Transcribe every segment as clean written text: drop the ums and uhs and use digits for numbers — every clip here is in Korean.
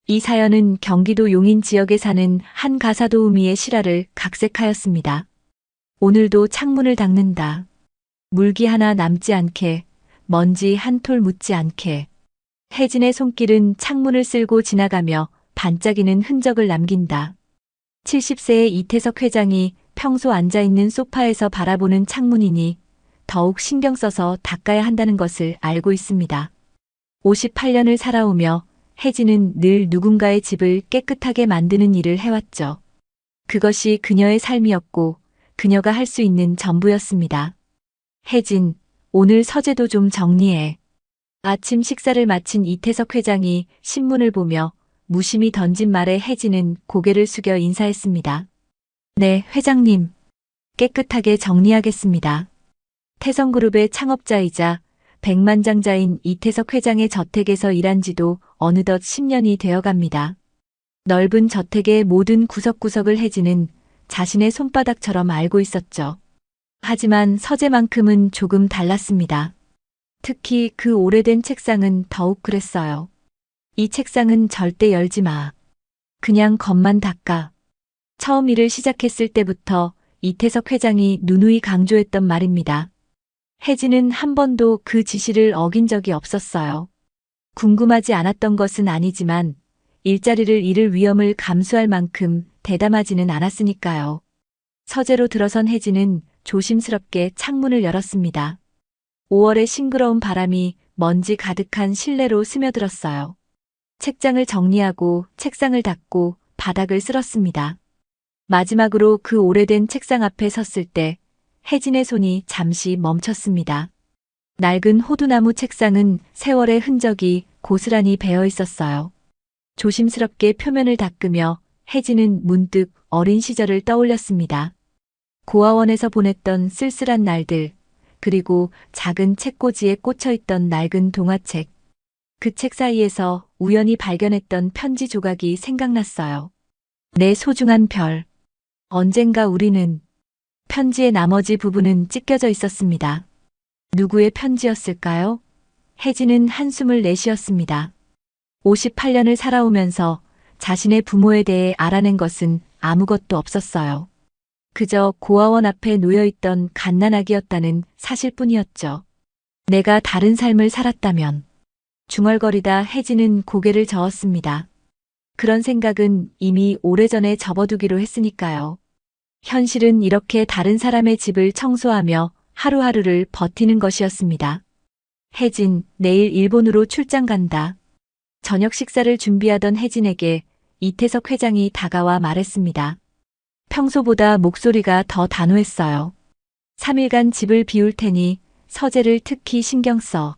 이 사연은 경기도 용인 지역에 사는 한 가사도우미의 실화를 각색하였습니다. 오늘도 창문을 닦는다. 물기 하나 남지 않게, 먼지 한 톨 묻지 않게. 혜진의 손길은 창문을 쓸고 지나가며 반짝이는 흔적을 남긴다. 70세의 이태석 회장이 평소 앉아있는 소파에서 바라보는 창문이니 더욱 신경 써서 닦아야 한다는 것을 알고 있습니다. 58년을 살아오며 혜진은 늘 누군가의 집을 깨끗하게 만드는 일을 해왔죠. 그것이 그녀의 삶이었고 그녀가 할 수 있는 전부였습니다. 혜진, 오늘 서재도 좀 정리해. 아침 식사를 마친 이태석 회장이 신문을 보며 무심히 던진 말에 혜진은 고개를 숙여 인사했습니다. 네, 회장님. 깨끗하게 정리하겠습니다. 태성그룹의 창업자이자 백만장자인 이태석 회장의 저택에서 일한 지도 어느덧 10년이 되어갑니다. 넓은 저택의 모든 구석구석을 혜진은 자신의 손바닥처럼 알고 있었죠. 하지만 서재만큼은 조금 달랐습니다. 특히 그 오래된 책상은 더욱 그랬어요. 이 책상은 절대 열지 마. 그냥 겉만 닦아. 처음 일을 시작했을 때부터 이태석 회장이 누누이 강조했던 말입니다. 혜진은 한 번도 그 지시를 어긴 적이 없었어요. 궁금하지 않았던 것은 아니지만 일자리를 잃을 위험을 감수할 만큼 대담하지는 않았으니까요. 서재로 들어선 혜진은 조심스럽게 창문을 열었습니다. 5월의 싱그러운 바람이 먼지 가득한 실내로 스며들었어요. 책장을 정리하고 책상을 닦고 바닥을 쓸었습니다. 마지막으로 그 오래된 책상 앞에 섰을 때 혜진의 손이 잠시 멈췄습니다. 낡은 호두나무 책상은 세월의 흔적이 고스란히 배어 있었어요. 조심스럽게 표면을 닦으며 혜진은 문득 어린 시절을 떠올렸습니다. 고아원에서 보냈던 쓸쓸한 날들, 그리고 작은 책꽂이에 꽂혀있던 낡은 동화책. 그 책 사이에서 우연히 발견했던 편지 조각이 생각났어요. 내 소중한 별. 언젠가 우리는. 편지의 나머지 부분은 찢겨져 있었습니다. 누구의 편지였을까요? 혜진은 한숨을 내쉬었습니다. 58년을 살아오면서 자신의 부모에 대해 알아낸 것은 아무것도 없었어요. 그저 고아원 앞에 놓여있던 갓난아기였다는 사실뿐이었죠. 내가 다른 삶을 살았다면. 중얼거리다 혜진은 고개를 저었습니다. 그런 생각은 이미 오래전에 접어두기로 했으니까요. 현실은 이렇게 다른 사람의 집을 청소하며 하루하루를 버티는 것이었습니다. 혜진, 내일 일본으로 출장 간다. 저녁 식사를 준비하던 혜진에게 이태석 회장이 다가와 말했습니다. 평소보다 목소리가 더 단호했어요. 3일간 집을 비울 테니 서재를 특히 신경 써.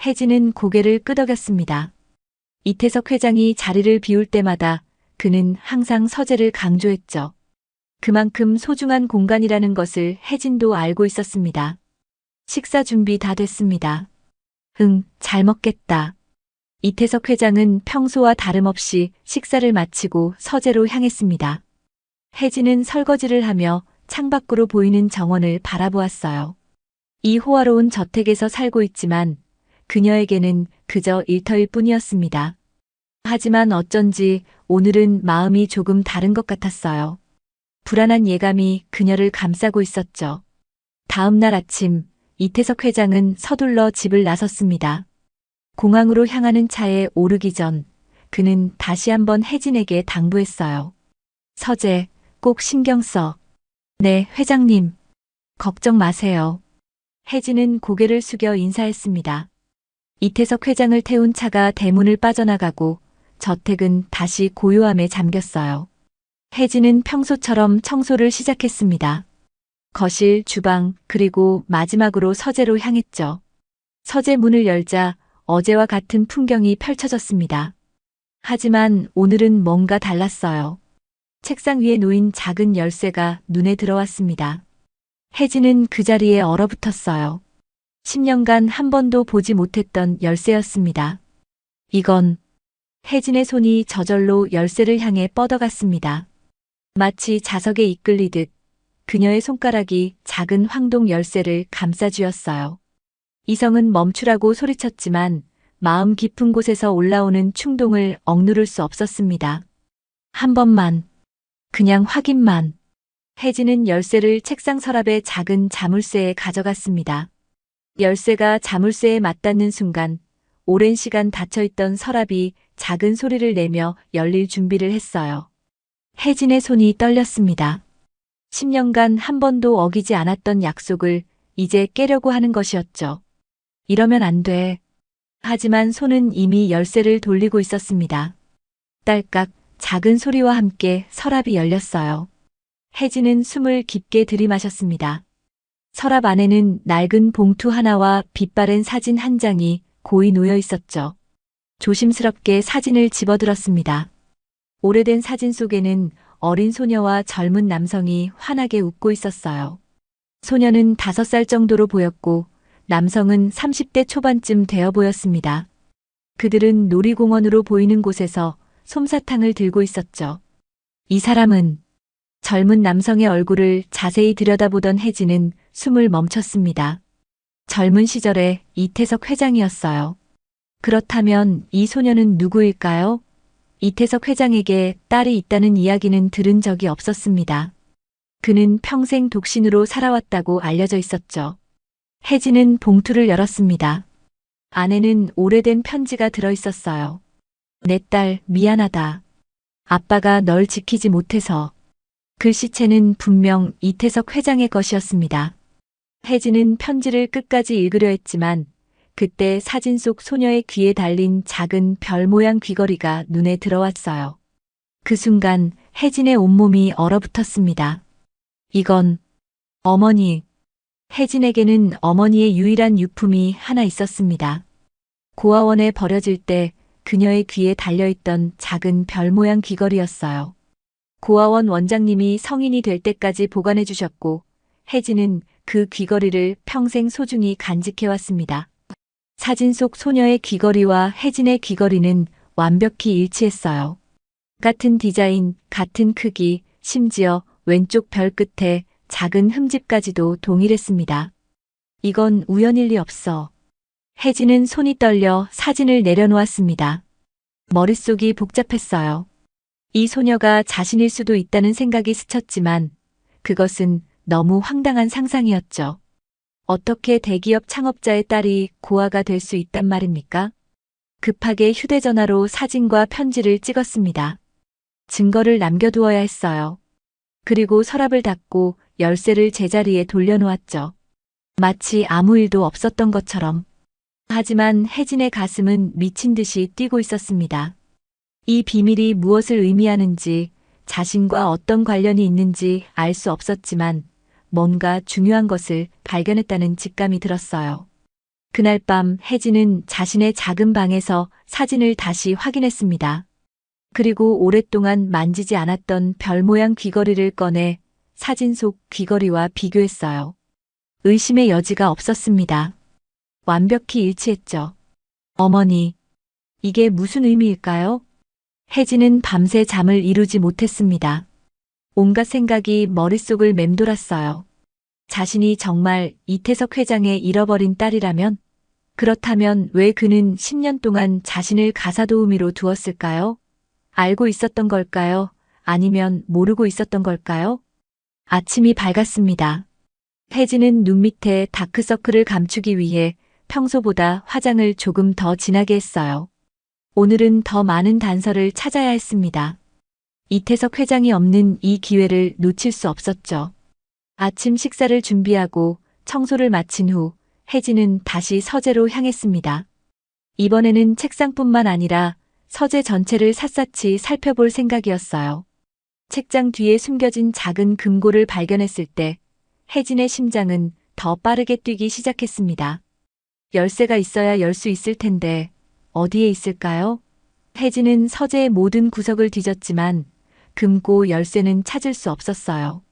혜진은 고개를 끄덕였습니다. 이태석 회장이 자리를 비울 때마다 그는 항상 서재를 강조했죠. 그만큼 소중한 공간이라는 것을 혜진도 알고 있었습니다. 식사 준비 다 됐습니다. 응, 잘 먹겠다. 이태석 회장은 평소와 다름없이 식사를 마치고 서재로 향했습니다. 혜진은 설거지를 하며 창밖으로 보이는 정원을 바라보았어요. 이 호화로운 저택에서 살고 있지만 그녀에게는 그저 일터일 뿐이었습니다. 하지만 어쩐지 오늘은 마음이 조금 다른 것 같았어요. 불안한 예감이 그녀를 감싸고 있었죠. 다음 날 아침, 이태석 회장은 서둘러 집을 나섰습니다. 공항으로 향하는 차에 오르기 전 그는 다시 한번 혜진에게 당부했어요. 서재, 꼭 신경 써. 네, 회장님. 걱정 마세요. 혜진은 고개를 숙여 인사했습니다. 이태석 회장을 태운 차가 대문을 빠져나가고 저택은 다시 고요함에 잠겼어요. 혜진은 평소처럼 청소를 시작했습니다. 거실, 주방, 그리고 마지막으로 서재로 향했죠. 서재 문을 열자 어제와 같은 풍경이 펼쳐졌습니다. 하지만 오늘은 뭔가 달랐어요. 책상 위에 놓인 작은 열쇠가 눈에 들어왔습니다. 혜진은 그 자리에 얼어붙었어요. 10년간 한 번도 보지 못했던 열쇠였습니다. 이건 혜진의 손이 저절로 열쇠를 향해 뻗어갔습니다. 마치 자석에 이끌리듯 그녀의 손가락이 작은 황동 열쇠를 감싸 쥐었어요. 이성은 멈추라고 소리쳤지만 마음 깊은 곳에서 올라오는 충동을 억누를 수 없었습니다. 한 번만, 그냥 확인만. 혜진은 열쇠를 책상 서랍의 작은 자물쇠에 가져갔습니다. 열쇠가 자물쇠에 맞닿는 순간 오랜 시간 닫혀있던 서랍이 작은 소리를 내며 열릴 준비를 했어요. 혜진의 손이 떨렸습니다. 10년간 한 번도 어기지 않았던 약속을 이제 깨려고 하는 것이었죠. 이러면 안 돼. 하지만 손은 이미 열쇠를 돌리고 있었습니다. 딸깍 작은 소리와 함께 서랍이 열렸어요. 혜진은 숨을 깊게 들이마셨습니다. 서랍 안에는 낡은 봉투 하나와 빛바랜 사진 한 장이 고이 놓여 있었죠. 조심스럽게 사진을 집어들었습니다. 오래된 사진 속에는 어린 소녀와 젊은 남성이 환하게 웃고 있었어요. 소녀는 5살 정도로 보였고 남성은 30대 초반쯤 되어 보였습니다. 그들은 놀이공원으로 보이는 곳에서 솜사탕을 들고 있었죠. 이 사람은 젊은 남성의 얼굴을 자세히 들여다보던 혜진은 숨을 멈췄습니다. 젊은 시절의 이태석 회장이었어요. 그렇다면 이 소녀는 누구일까요? 이태석 회장에게 딸이 있다는 이야기는 들은 적이 없었습니다. 그는 평생 독신으로 살아왔다고 알려져 있었죠. 혜진은 봉투를 열었습니다. 안에는 오래된 편지가 들어 있었어요. 내 딸, 미안하다. 아빠가 널 지키지 못해서. 글씨체는 분명 이태석 회장의 것이었습니다. 혜진은 편지를 끝까지 읽으려 했지만 그때 사진 속 소녀의 귀에 달린 작은 별 모양 귀걸이가 눈에 들어왔어요. 그 순간 혜진의 온몸이 얼어붙었습니다. 이건 어머니. 혜진에게는 어머니의 유일한 유품이 하나 있었습니다. 고아원에 버려질 때 그녀의 귀에 달려있던 작은 별 모양 귀걸이였어요. 고아원 원장님이 성인이 될 때까지 보관해 주셨고 혜진은 그 귀걸이를 평생 소중히 간직해왔습니다. 사진 속 소녀의 귀걸이와 혜진의 귀걸이는 완벽히 일치했어요. 같은 디자인, 같은 크기, 심지어 왼쪽 별 끝에 작은 흠집까지도 동일했습니다. 이건 우연일 리 없어. 혜진은 손이 떨려 사진을 내려놓았습니다. 머릿속이 복잡했어요. 이 소녀가 자신일 수도 있다는 생각이 스쳤지만 그것은 너무 황당한 상상이었죠. 어떻게 대기업 창업자의 딸이 고아가 될 수 있단 말입니까? 급하게 휴대전화로 사진과 편지를 찍었습니다. 증거를 남겨두어야 했어요. 그리고 서랍을 닫고 열쇠를 제자리에 돌려놓았죠. 마치 아무 일도 없었던 것처럼. 하지만 혜진의 가슴은 미친 듯이 뛰고 있었습니다. 이 비밀이 무엇을 의미하는지, 자신과 어떤 관련이 있는지 알 수 없었지만 뭔가 중요한 것을 발견했다는 직감이 들었어요. 그날 밤 혜진은 자신의 작은 방에서 사진을 다시 확인했습니다. 그리고 오랫동안 만지지 않았던 별 모양 귀걸이를 꺼내 사진 속 귀걸이와 비교했어요. 의심의 여지가 없었습니다. 완벽히 일치했죠. 어머니, 이게 무슨 의미일까요? 혜진은 밤새 잠을 이루지 못했습니다. 온갖 생각이 머릿속을 맴돌았어요. 자신이 정말 이태석 회장의 잃어버린 딸이라면? 그렇다면 왜 그는 10년 동안 자신을 가사도우미로 두었을까요? 알고 있었던 걸까요? 아니면 모르고 있었던 걸까요? 아침이 밝았습니다. 혜진은 눈 밑에 다크서클을 감추기 위해 평소보다 화장을 조금 더 진하게 했어요. 오늘은 더 많은 단서를 찾아야 했습니다. 이태석 회장이 없는 이 기회를 놓칠 수 없었죠. 아침 식사를 준비하고 청소를 마친 후 혜진은 다시 서재로 향했습니다. 이번에는 책상뿐만 아니라 서재 전체를 샅샅이 살펴볼 생각이었어요. 책장 뒤에 숨겨진 작은 금고를 발견했을 때 혜진의 심장은 더 빠르게 뛰기 시작했습니다. 열쇠가 있어야 열 수 있을 텐데 어디에 있을까요? 혜진은 서재의 모든 구석을 뒤졌지만 금고 열쇠는 찾을 수 없었어요.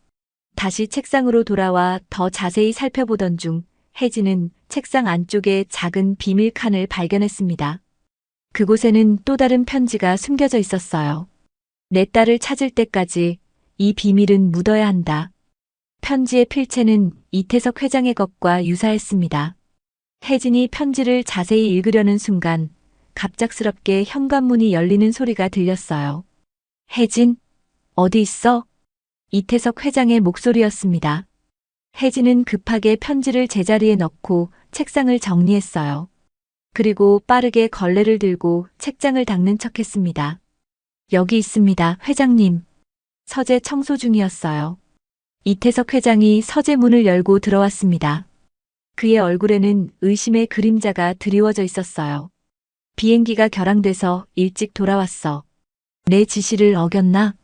다시 책상으로 돌아와 더 자세히 살펴보던 중 혜진은 책상 안쪽에 작은 비밀 칸을 발견했습니다. 그곳에는 또 다른 편지가 숨겨져 있었어요. 내 딸을 찾을 때까지 이 비밀은 묻어야 한다. 편지의 필체는 이태석 회장의 것과 유사했습니다. 혜진이 편지를 자세히 읽으려는 순간 갑작스럽게 현관문이 열리는 소리가 들렸어요. 혜진, 어디 있어? 이태석 회장의 목소리였습니다. 혜진은 급하게 편지를 제자리에 넣고 책상을 정리했어요. 그리고 빠르게 걸레를 들고 책장을 닦는 척했습니다. 여기 있습니다, 회장님. 서재 청소 중이었어요. 이태석 회장이 서재 문을 열고 들어왔습니다. 그의 얼굴에는 의심의 그림자가 드리워져 있었어요. 비행기가 결항돼서 일찍 돌아왔어. 내 지시를 어겼나?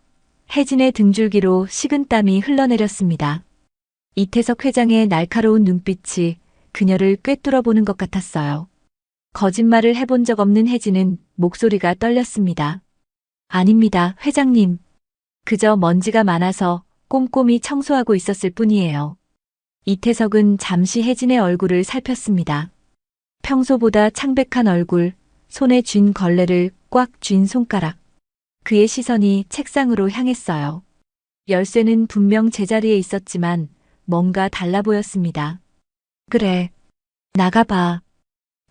혜진의 등줄기로 식은땀이 흘러내렸습니다. 이태석 회장의 날카로운 눈빛이 그녀를 꿰뚫어 보는 것 같았어요. 거짓말을 해본 적 없는 혜진은 목소리가 떨렸습니다. 아닙니다, 회장님. 그저 먼지가 많아서 꼼꼼히 청소하고 있었을 뿐이에요. 이태석은 잠시 혜진의 얼굴을 살폈습니다. 평소보다 창백한 얼굴, 손에 쥔 걸레를 꽉 쥔 손가락. 그의 시선이 책상으로 향했어요. 열쇠는 분명 제자리에 있었지만 뭔가 달라 보였습니다. 그래, 나가봐.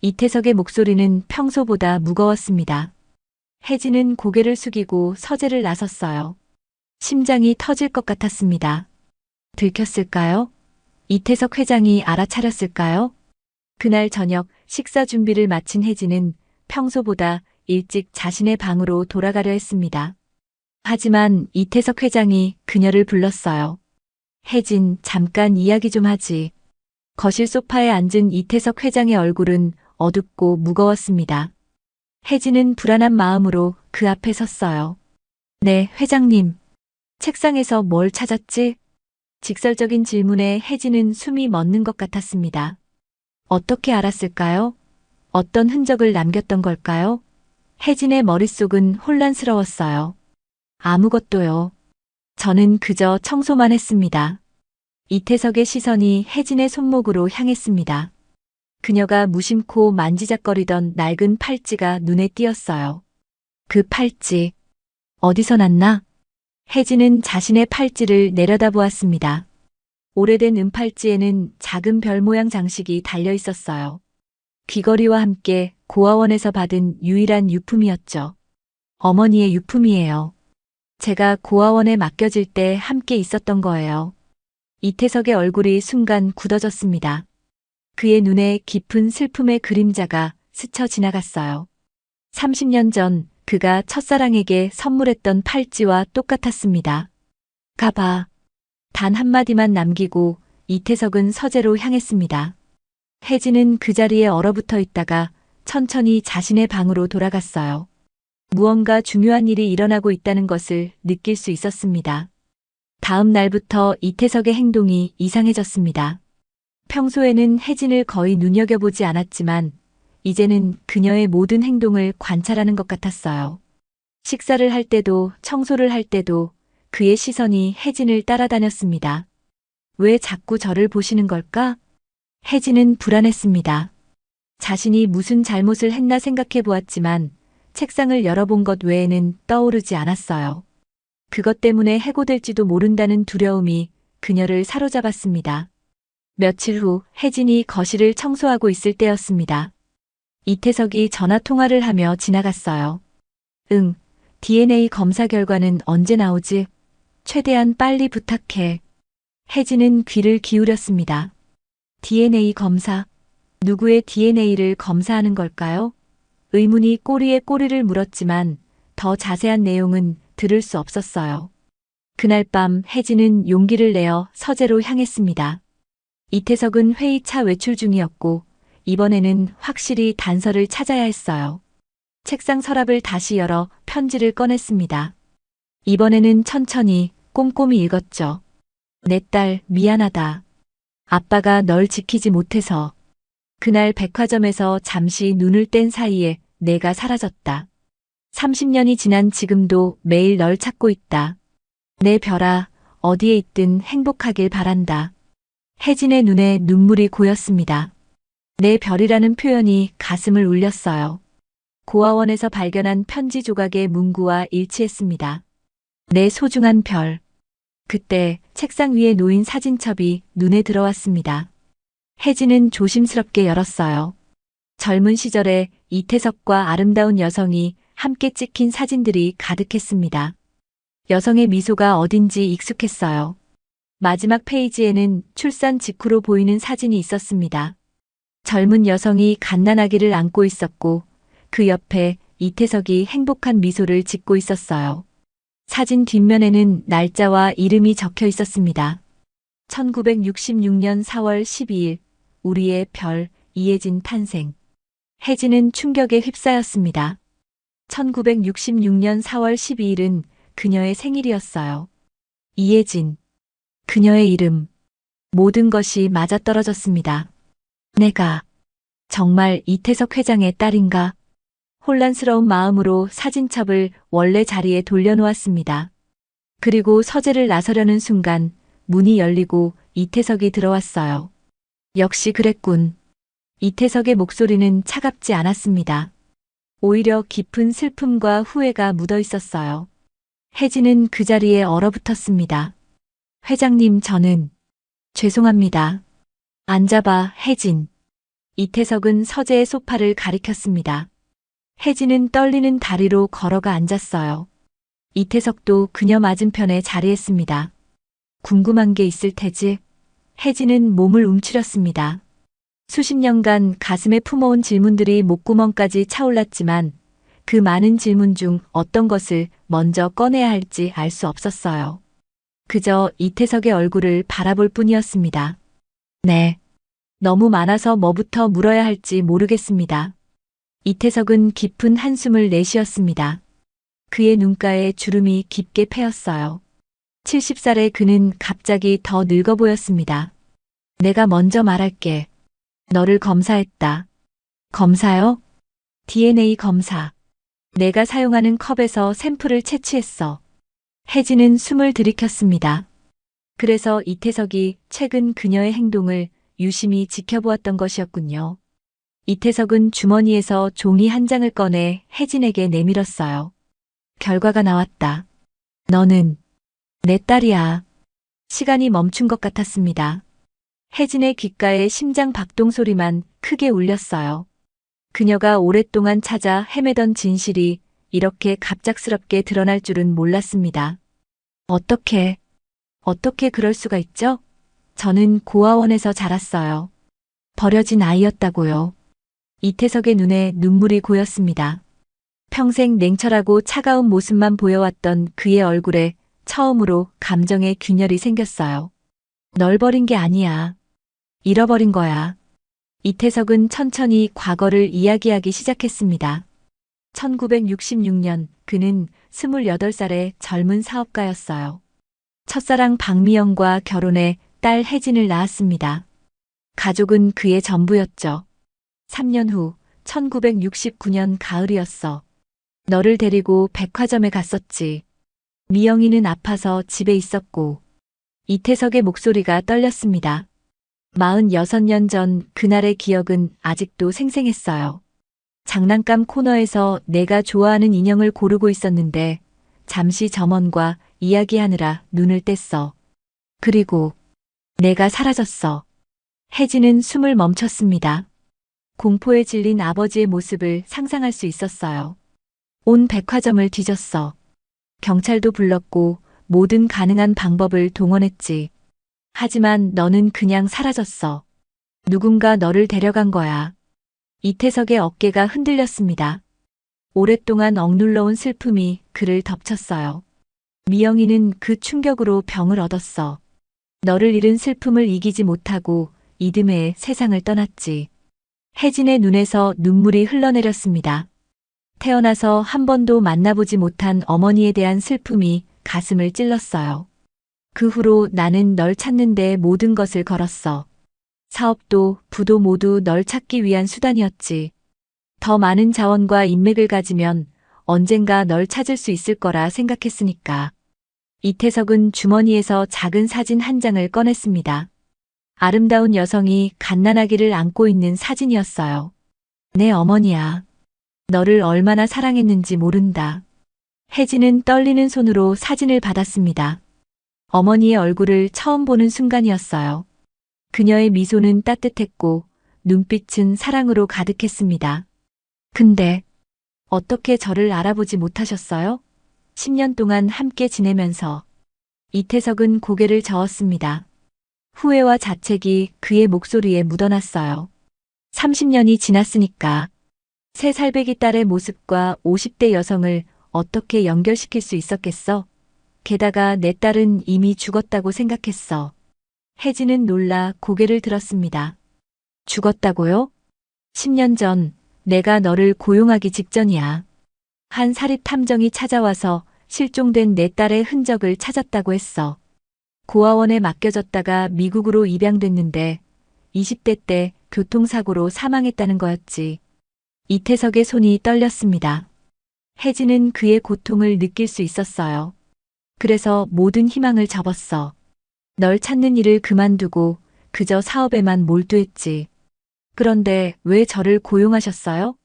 이태석의 목소리는 평소보다 무거웠습니다. 혜진은 고개를 숙이고 서재를 나섰어요. 심장이 터질 것 같았습니다. 들켰을까요? 이태석 회장이 알아차렸을까요? 그날 저녁 식사 준비를 마친 혜진은 평소보다 일찍 자신의 방으로 돌아가려 했습니다. 하지만 이태석 회장이 그녀를 불렀어요. 혜진, 잠깐 이야기 좀 하지. 거실 소파에 앉은 이태석 회장의 얼굴은 어둡고 무거웠습니다. 혜진은 불안한 마음으로 그 앞에 섰어요. 네, 회장님. 책상에서 뭘 찾았지? 직설적인 질문에 혜진은 숨이 멎는 것 같았습니다. 어떻게 알았을까요? 어떤 흔적을 남겼던 걸까요? 혜진의 머릿속은 혼란스러웠어요. 아무것도요. 저는 그저 청소만 했습니다. 이태석의 시선이 혜진의 손목으로 향했습니다. 그녀가 무심코 만지작거리던 낡은 팔찌가 눈에 띄었어요. 그 팔찌, 어디서 났나? 혜진은 자신의 팔찌를 내려다보았습니다. 오래된 은팔찌에는 작은 별 모양 장식이 달려 있었어요. 귀걸이와 함께 고아원에서 받은 유일한 유품이었죠. 어머니의 유품이에요. 제가 고아원에 맡겨질 때 함께 있었던 거예요. 이태석의 얼굴이 순간 굳어졌습니다. 그의 눈에 깊은 슬픔의 그림자가 스쳐 지나갔어요. 30년 전 그가 첫사랑에게 선물했던 팔찌와 똑같았습니다. 가봐. 단 한마디만 남기고 이태석은 서재로 향했습니다. 혜진은 그 자리에 얼어붙어 있다가 천천히 자신의 방으로 돌아갔어요. 무언가 중요한 일이 일어나고 있다는 것을 느낄 수 있었습니다. 다음 날부터 이태석의 행동이 이상해졌습니다. 평소에는 혜진을 거의 눈여겨보지 않았지만 이제는 그녀의 모든 행동을 관찰하는 것 같았어요. 식사를 할 때도 청소를 할 때도 그의 시선이 혜진을 따라다녔습니다. 왜 자꾸 저를 보시는 걸까? 혜진은 불안했습니다. 자신이 무슨 잘못을 했나 생각해 보았지만 책상을 열어본 것 외에는 떠오르지 않았어요. 그것 때문에 해고될지도 모른다는 두려움이 그녀를 사로잡았습니다. 며칠 후 혜진이 거실을 청소하고 있을 때였습니다. 이태석이 전화 통화를 하며 지나갔어요. 응, DNA 검사 결과는 언제 나오지? 최대한 빨리 부탁해. 혜진은 귀를 기울였습니다. DNA 검사? 누구의 DNA를 검사하는 걸까요? 의문이 꼬리에 꼬리를 물었지만 더 자세한 내용은 들을 수 없었어요. 그날 밤 혜진은 용기를 내어 서재로 향했습니다. 이태석은 회의차 외출 중이었고 이번에는 확실히 단서를 찾아야 했어요. 책상 서랍을 다시 열어 편지를 꺼냈습니다. 이번에는 천천히 꼼꼼히 읽었죠. 내 딸 미안하다. 아빠가 널 지키지 못해서. 그날 백화점에서 잠시 눈을 뗀 사이에 내가 사라졌다. 30년이 지난 지금도 매일 널 찾고 있다. 내 별아, 어디에 있든 행복하길 바란다. 혜진의 눈에 눈물이 고였습니다. 내 별이라는 표현이 가슴을 울렸어요. 고아원에서 발견한 편지 조각의 문구와 일치했습니다. 내 소중한 별. 그때 책상 위에 놓인 사진첩이 눈에 들어왔습니다. 혜진은 조심스럽게 열었어요. 젊은 시절에 이태석과 아름다운 여성이 함께 찍힌 사진들이 가득했습니다. 여성의 미소가 어딘지 익숙했어요. 마지막 페이지에는 출산 직후로 보이는 사진이 있었습니다. 젊은 여성이 갓난아기를 안고 있었고 그 옆에 이태석이 행복한 미소를 짓고 있었어요. 사진 뒷면에는 날짜와 이름이 적혀 있었습니다. 1966년 4월 12일 우리의 별 이혜진 탄생. 혜진은 충격에 휩싸였습니다. 1966년 4월 12일은 그녀의 생일이었어요. 이혜진. 그녀의 이름. 모든 것이 맞아떨어졌습니다. 내가 정말 이태석 회장의 딸인가? 혼란스러운 마음으로 사진첩을 원래 자리에 돌려놓았습니다. 그리고 서재를 나서려는 순간 문이 열리고 이태석이 들어왔어요. 역시 그랬군. 이태석의 목소리는 차갑지 않았습니다. 오히려 깊은 슬픔과 후회가 묻어 있었어요. 혜진은 그 자리에 얼어붙었습니다. 회장님, 저는 죄송합니다. 앉아봐, 혜진. 이태석은 서재의 소파를 가리켰습니다. 혜진은 떨리는 다리로 걸어가 앉았어요. 이태석도 그녀 맞은편에 자리했습니다. 궁금한 게 있을 테지? 혜진은 몸을 움츠렸습니다. 수십 년간 가슴에 품어온 질문들이 목구멍까지 차올랐지만 그 많은 질문 중 어떤 것을 먼저 꺼내야 할지 알 수 없었어요. 그저 이태석의 얼굴을 바라볼 뿐이었습니다. 네. 너무 많아서 뭐부터 물어야 할지 모르겠습니다. 이태석은 깊은 한숨을 내쉬었습니다. 그의 눈가에 주름이 깊게 패였어요. 70살의 그는 갑자기 더 늙어 보였습니다. 내가 먼저 말할게. 너를 검사했다. 검사요? DNA 검사. 내가 사용하는 컵에서 샘플을 채취했어. 혜진은 숨을 들이켰습니다. 그래서 이태석이 최근 그녀의 행동을 유심히 지켜보았던 것이었군요. 이태석은 주머니에서 종이 한 장을 꺼내 혜진에게 내밀었어요. 결과가 나왔다. 너는 내 딸이야. 시간이 멈춘 것 같았습니다. 혜진의 귓가에 심장 박동 소리만 크게 울렸어요. 그녀가 오랫동안 찾아 헤매던 진실이 이렇게 갑작스럽게 드러날 줄은 몰랐습니다. 어떻게 그럴 수가 있죠? 저는 고아원에서 자랐어요. 버려진 아이였다고요. 이태석의 눈에 눈물이 고였습니다. 평생 냉철하고 차가운 모습만 보여왔던 그의 얼굴에 처음으로 감정의 균열이 생겼어요. 널 버린 게 아니야. 잃어버린 거야. 이태석은 천천히 과거를 이야기하기 시작했습니다. 1966년 그는 28살의 젊은 사업가였어요. 첫사랑 박미영과 결혼해 딸 혜진을 낳았습니다. 가족은 그의 전부였죠. 3년 후 1969년 가을이었어. 너를 데리고 백화점에 갔었지. 미영이는 아파서 집에 있었고. 이태석의 목소리가 떨렸습니다. 46년 전 그날의 기억은 아직도 생생했어요. 장난감 코너에서 내가 좋아하는 인형을 고르고 있었는데 잠시 점원과 이야기하느라 눈을 뗐어. 그리고 내가 사라졌어. 혜진은 숨을 멈췄습니다. 공포에 질린 아버지의 모습을 상상할 수 있었어요. 온 백화점을 뒤졌어. 경찰도 불렀고 모든 가능한 방법을 동원했지. 하지만 너는 그냥 사라졌어. 누군가 너를 데려간 거야. 이태석의 어깨가 흔들렸습니다. 오랫동안 억눌러온 슬픔이 그를 덮쳤어요. 미영이는 그 충격으로 병을 얻었어. 너를 잃은 슬픔을 이기지 못하고 이듬해 세상을 떠났지. 혜진의 눈에서 눈물이 흘러내렸습니다. 태어나서 한 번도 만나보지 못한 어머니에 대한 슬픔이 가슴을 찔렀어요. 그 후로 나는 널 찾는 데 모든 것을 걸었어. 사업도 부도 모두 널 찾기 위한 수단이었지. 더 많은 자원과 인맥을 가지면 언젠가 널 찾을 수 있을 거라 생각했으니까. 이태석은 주머니에서 작은 사진 한 장을 꺼냈습니다. 아름다운 여성이 갓난아기를 안고 있는 사진이었어요. 내 어머니야. 너를 얼마나 사랑했는지 모른다. 혜진은 떨리는 손으로 사진을 받았습니다. 어머니의 얼굴을 처음 보는 순간이었어요. 그녀의 미소는 따뜻했고 눈빛은 사랑으로 가득했습니다. 근데 어떻게 저를 알아보지 못하셨어요? 10년 동안 함께 지내면서 이태석은 고개를 저었습니다. 후회와 자책이 그의 목소리에 묻어났어요. 30년이 지났으니까 새 살배기 딸의 모습과 50대 여성을 어떻게 연결시킬 수 있었겠어? 게다가 내 딸은 이미 죽었다고 생각했어. 혜진은 놀라 고개를 들었습니다. 죽었다고요? 10년 전 내가 너를 고용하기 직전이야. 한 사립 탐정이 찾아와서 실종된 내 딸의 흔적을 찾았다고 했어. 고아원에 맡겨졌다가 미국으로 입양됐는데 20대 때 교통사고로 사망했다는 거였지. 이태석의 손이 떨렸습니다. 혜진은 그의 고통을 느낄 수 있었어요. 그래서 모든 희망을 접었어. 널 찾는 일을 그만두고 그저 사업에만 몰두했지. 그런데 왜 저를 고용하셨어요?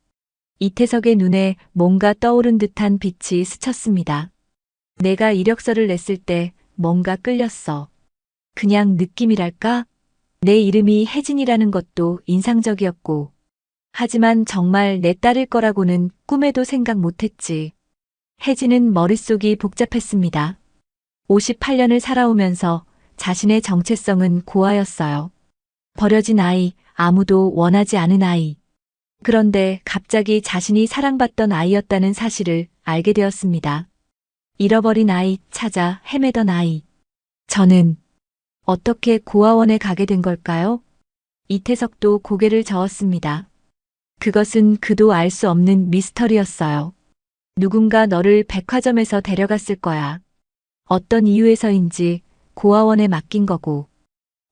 이태석의 눈에 뭔가 떠오른 듯한 빛이 스쳤습니다. 내가 이력서를 냈을 때 뭔가 끌렸어. 그냥 느낌이랄까? 내 이름이 혜진이라는 것도 인상적이었고. 하지만 정말 내 딸일 거라고는 꿈에도 생각 못했지. 혜진은 머릿속이 복잡했습니다. 58년을 살아오면서 자신의 정체성은 고아였어요. 버려진 아이, 아무도 원하지 않은 아이. 그런데 갑자기 자신이 사랑받던 아이였다는 사실을 알게 되었습니다. 잃어버린 아이, 찾아 헤매던 아이. 저는 어떻게 고아원에 가게 된 걸까요? 이태석도 고개를 저었습니다. 그것은 그도 알 수 없는 미스터리였어요. 누군가 너를 백화점에서 데려갔을 거야. 어떤 이유에서인지 고아원에 맡긴 거고.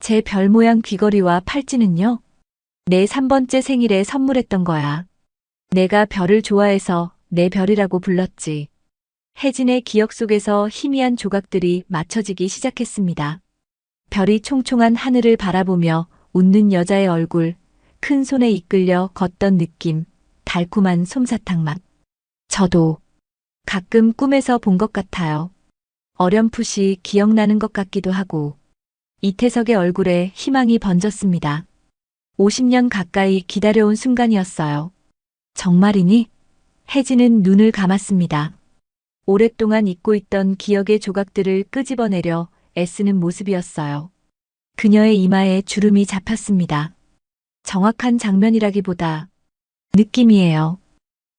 제 별 모양 귀걸이와 팔찌는요? 내 3번째 생일에 선물했던 거야. 내가 별을 좋아해서 내 별이라고 불렀지. 혜진의 기억 속에서 희미한 조각들이 맞춰지기 시작했습니다. 별이 총총한 하늘을 바라보며 웃는 여자의 얼굴, 큰 손에 이끌려 걷던 느낌, 달콤한 솜사탕 맛. 저도 가끔 꿈에서 본 것 같아요. 어렴풋이 기억나는 것 같기도 하고. 이태석의 얼굴에 희망이 번졌습니다. 50년 가까이 기다려온 순간이었어요. 정말이니? 혜진은 눈을 감았습니다. 오랫동안 잊고 있던 기억의 조각들을 끄집어내려 애쓰는 모습이었어요. 그녀의 이마에 주름이 잡혔습니다. 정확한 장면이라기보다 느낌이에요.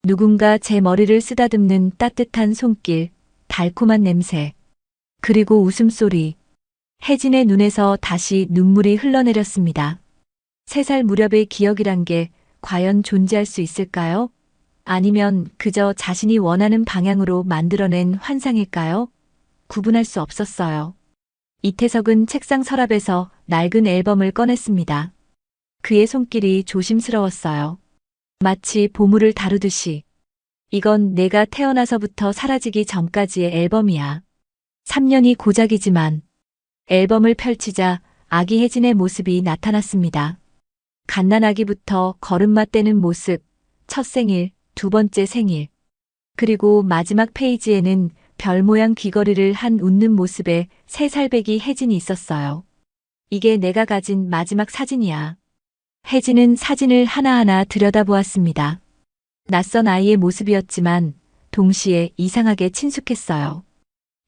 누군가 제 머리를 쓰다듬는 따뜻한 손길, 달콤한 냄새, 그리고 웃음소리. 혜진의 눈에서 다시 눈물이 흘러내렸습니다. 3살 무렵의 기억이란 게 과연 존재할 수 있을까요? 아니면 그저 자신이 원하는 방향으로 만들어낸 환상일까요? 구분할 수 없었어요. 이태석은 책상 서랍에서 낡은 앨범을 꺼냈습니다. 그의 손길이 조심스러웠어요. 마치 보물을 다루듯이. 이건 내가 태어나서부터 사라지기 전까지의 앨범이야. 3년이 고작이지만 앨범을 펼치자 아기 혜진의 모습이 나타났습니다. 갓난아기부터 걸음마 떼는 모습, 첫 생일, 2번째 생일. 그리고 마지막 페이지에는 별 모양 귀걸이를 한 웃는 모습의 3살배기 혜진이 있었어요. 이게 내가 가진 마지막 사진이야. 혜진은 사진을 하나하나 들여다보았습니다. 낯선 아이의 모습이었지만 동시에 이상하게 친숙했어요.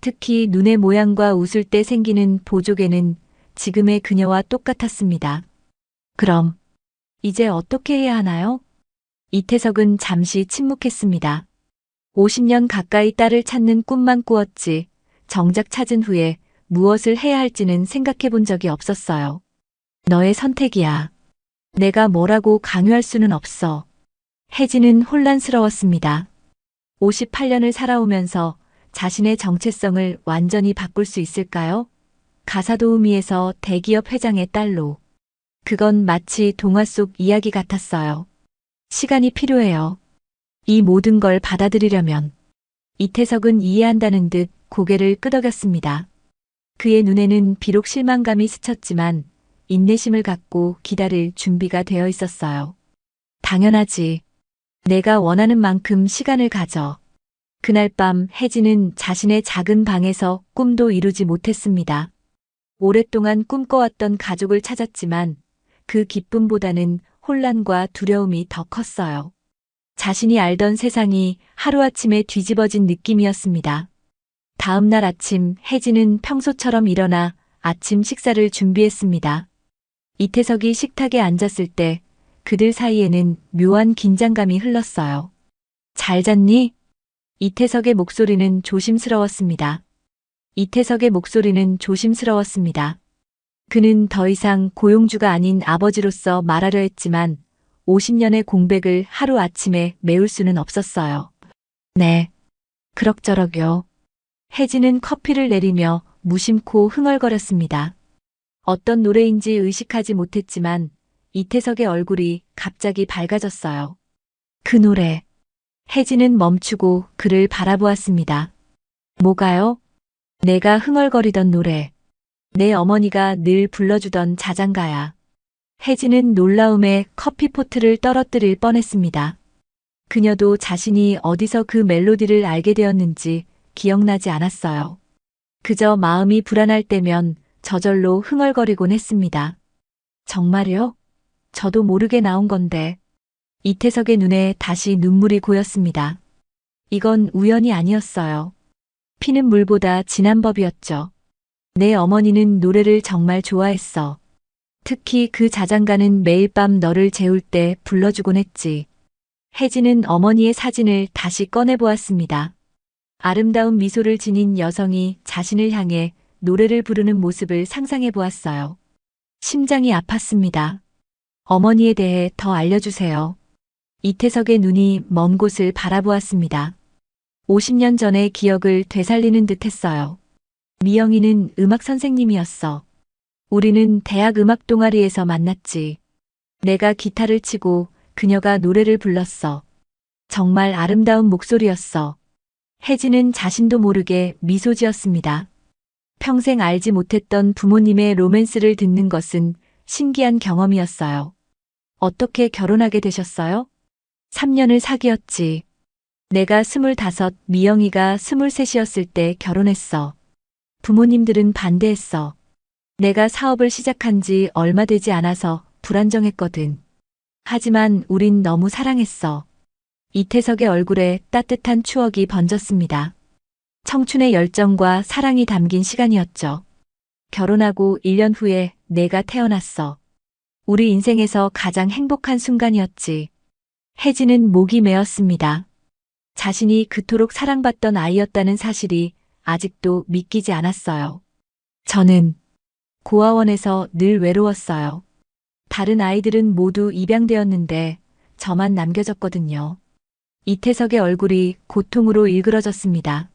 특히 눈의 모양과 웃을 때 생기는 보조개는 지금의 그녀와 똑같았습니다. 그럼 이제 어떻게 해야 하나요? 이태석은 잠시 침묵했습니다. 50년 가까이 딸을 찾는 꿈만 꾸었지 정작 찾은 후에 무엇을 해야 할지는 생각해 본 적이 없었어요. 너의 선택이야. 내가 뭐라고 강요할 수는 없어. 혜진은 혼란스러웠습니다. 58년을 살아오면서 자신의 정체성을 완전히 바꿀 수 있을까요? 가사도우미에서 대기업 회장의 딸로. 그건 마치 동화 속 이야기 같았어요. 시간이 필요해요. 이 모든 걸 받아들이려면. 이태석은 이해한다는 듯 고개를 끄덕였습니다. 그의 눈에는 비록 실망감이 스쳤지만 인내심을 갖고 기다릴 준비가 되어 있었어요. 당연하지. 내가 원하는 만큼 시간을 가져. 그날 밤 혜진은 자신의 작은 방에서 꿈도 이루지 못했습니다. 오랫동안 꿈꿔왔던 가족을 찾았지만 그 기쁨보다는 혼란과 두려움이 더 컸어요. 자신이 알던 세상이 하루아침에 뒤집어진 느낌이었습니다. 다음 날 아침 혜진은 평소처럼 일어나 아침 식사를 준비했습니다. 이태석이 식탁에 앉았을 때 그들 사이에는 묘한 긴장감이 흘렀어요. 잘 잤니? 이태석의 목소리는 조심스러웠습니다. 이태석의 목소리는 조심스러웠습니다. 그는 더 이상 고용주가 아닌 아버지로서 말하려 했지만 50년의 공백을 하루아침에 메울 수는 없었어요. 네. 그럭저럭요. 혜진은 커피를 내리며 무심코 흥얼거렸습니다. 어떤 노래인지 의식하지 못했지만 이태석의 얼굴이 갑자기 밝아졌어요. 그 노래. 혜진은 멈추고 그를 바라보았습니다. 뭐가요? 내가 흥얼거리던 노래. 내 어머니가 늘 불러주던 자장가야. 혜진은 놀라움에 커피포트를 떨어뜨릴 뻔했습니다. 그녀도 자신이 어디서 그 멜로디를 알게 되었는지 기억나지 않았어요. 그저 마음이 불안할 때면 저절로 흥얼거리곤 했습니다. 정말요? 저도 모르게 나온 건데. 이태석의 눈에 다시 눈물이 고였습니다. 이건 우연이 아니었어요. 피는 물보다 진한 법이었죠. 내 어머니는 노래를 정말 좋아했어. 특히 그 자장가는 매일 밤 너를 재울 때 불러주곤 했지. 혜진은 어머니의 사진을 다시 꺼내보았습니다. 아름다운 미소를 지닌 여성이 자신을 향해 노래를 부르는 모습을 상상해 보았어요. 심장이 아팠습니다. 어머니에 대해 더 알려주세요. 이태석의 눈이 먼 곳을 바라보았습니다. 50년 전의 기억을 되살리는 듯 했어요. 미영이는 음악 선생님이었어. 우리는 대학 음악 동아리에서 만났지. 내가 기타를 치고 그녀가 노래를 불렀어. 정말 아름다운 목소리였어. 혜진은 자신도 모르게 미소 지었습니다. 평생 알지 못했던 부모님의 로맨스를 듣는 것은 신기한 경험이었어요. 어떻게 결혼하게 되셨어요? 3년을 사귀었지. 내가 25, 미영이가 23이었을 때 결혼했어. 부모님들은 반대했어. 내가 사업을 시작한 지 얼마 되지 않아서 불안정했거든. 하지만 우린 너무 사랑했어. 이태석의 얼굴에 따뜻한 추억이 번졌습니다. 청춘의 열정과 사랑이 담긴 시간이었죠. 결혼하고 1년 후에 내가 태어났어. 우리 인생에서 가장 행복한 순간이었지. 혜진은 목이 메었습니다. 자신이 그토록 사랑받던 아이였다는 사실이 아직도 믿기지 않았어요. 저는 고아원에서 늘 외로웠어요. 다른 아이들은 모두 입양되었는데 저만 남겨졌거든요. 이태석의 얼굴이 고통으로 일그러졌습니다.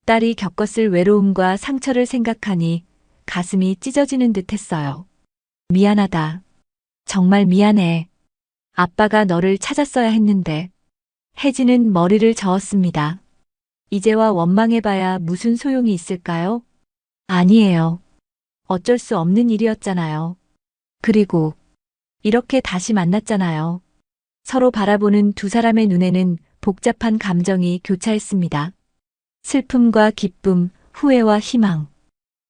딸이 겪었을 외로움과 상처를 생각하니 가슴이 찢어지는 듯 했어요. 미안하다. 정말 미안해. 아빠가 너를 찾았어야 했는데. 혜진은 머리를 저었습니다. 이제와 원망해봐야 무슨 소용이 있을까요? 아니에요. 어쩔 수 없는 일이었잖아요. 그리고 이렇게 다시 만났잖아요. 서로 바라보는 두 사람의 눈에는 복잡한 감정이 교차했습니다. 슬픔과 기쁨, 후회와 희망.